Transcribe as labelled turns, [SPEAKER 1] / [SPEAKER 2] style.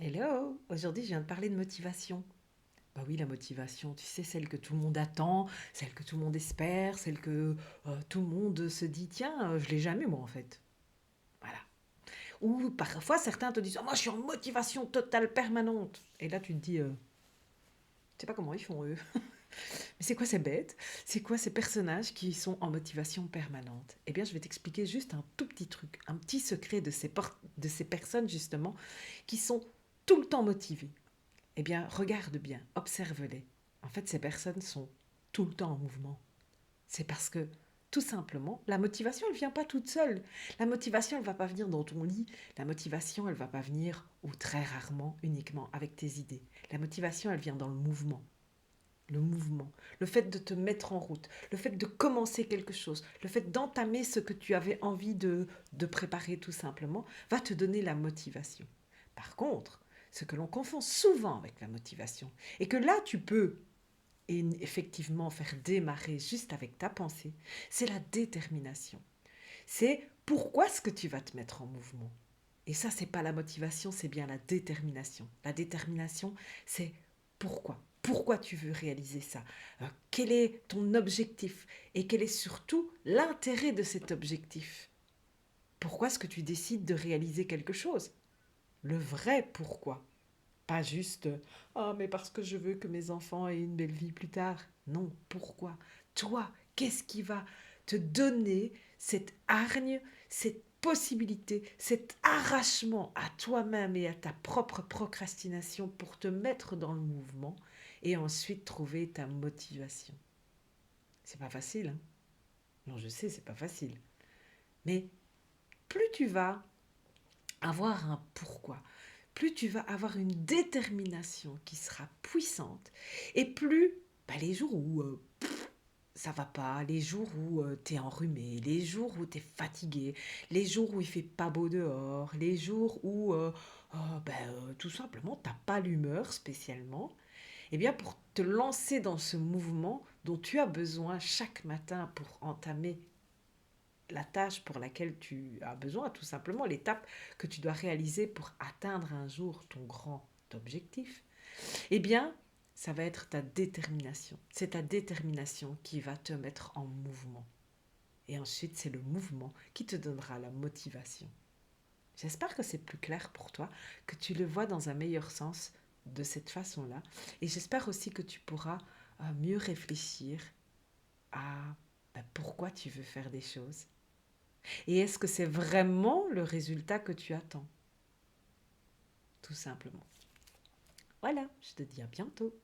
[SPEAKER 1] Hello, aujourd'hui je viens de parler de motivation. Bah oui, la motivation, tu sais, celle que tout le monde attend, celle que tout le monde espère, celle que tout le monde se dit, tiens, je l'ai jamais moi en fait. Voilà. Ou parfois certains te disent, oh, moi je suis en motivation totale permanente. Et là tu te dis, je sais pas comment ils font eux. Mais c'est quoi ces bêtes? C'est quoi ces personnages qui sont en motivation permanente? Eh bien, je vais t'expliquer juste un tout petit truc, un petit secret de ces personnes justement qui sont tout le temps motivées. Eh bien, regarde bien, observe-les. En fait, ces personnes sont tout le temps en mouvement. C'est parce que, tout simplement, la motivation, elle ne vient pas toute seule. La motivation, elle ne va pas venir dans ton lit. La motivation, elle ne va pas venir, ou très rarement, uniquement avec tes idées. La motivation, elle vient dans le mouvement. Le mouvement, le fait de te mettre en route, le fait de commencer quelque chose, le fait d'entamer ce que tu avais envie de préparer tout simplement, va te donner la motivation. Par contre, ce que l'on confond souvent avec la motivation, et que là tu peux effectivement faire démarrer juste avec ta pensée, c'est la détermination. C'est pourquoi est-ce que tu vas te mettre en mouvement. Et ça, c'est pas la motivation, c'est bien la détermination. La détermination, c'est pourquoi. Pourquoi tu veux réaliser ça. Quel est ton objectif. Et quel est surtout l'intérêt de cet objectif. Pourquoi est-ce que tu décides de réaliser quelque chose. Le vrai pourquoi. Pas juste ah, mais parce que je veux que mes enfants aient une belle vie plus tard. Non, pourquoi. Toi, qu'est-ce qui va te donner cette hargne, cette possibilité, cet arrachement à toi-même et à ta propre procrastination pour te mettre dans le mouvement et ensuite trouver ta motivation. C'est pas facile, hein. Non, je sais, c'est pas facile. Mais plus tu vas avoir un pourquoi, plus tu vas avoir une détermination qui sera puissante, et plus bah, les jours où ça va pas, les jours où tu es enrhumé, les jours où tu es fatigué, les jours où il fait pas beau dehors, les jours où tout simplement t'as pas l'humeur spécialement, eh bien pour te lancer dans ce mouvement dont tu as besoin chaque matin pour entamer la tâche pour laquelle tu as besoin, tout simplement l'étape que tu dois réaliser pour atteindre un jour ton grand objectif, eh bien, ça va être ta détermination. C'est ta détermination qui va te mettre en mouvement. Et ensuite, c'est le mouvement qui te donnera la motivation. J'espère que c'est plus clair pour toi, que tu le vois dans un meilleur sens de cette façon-là. Et j'espère aussi que tu pourras mieux réfléchir à pourquoi tu veux faire des choses. Et est-ce que c'est vraiment le résultat que tu attends. Tout simplement. Voilà, je te dis à bientôt.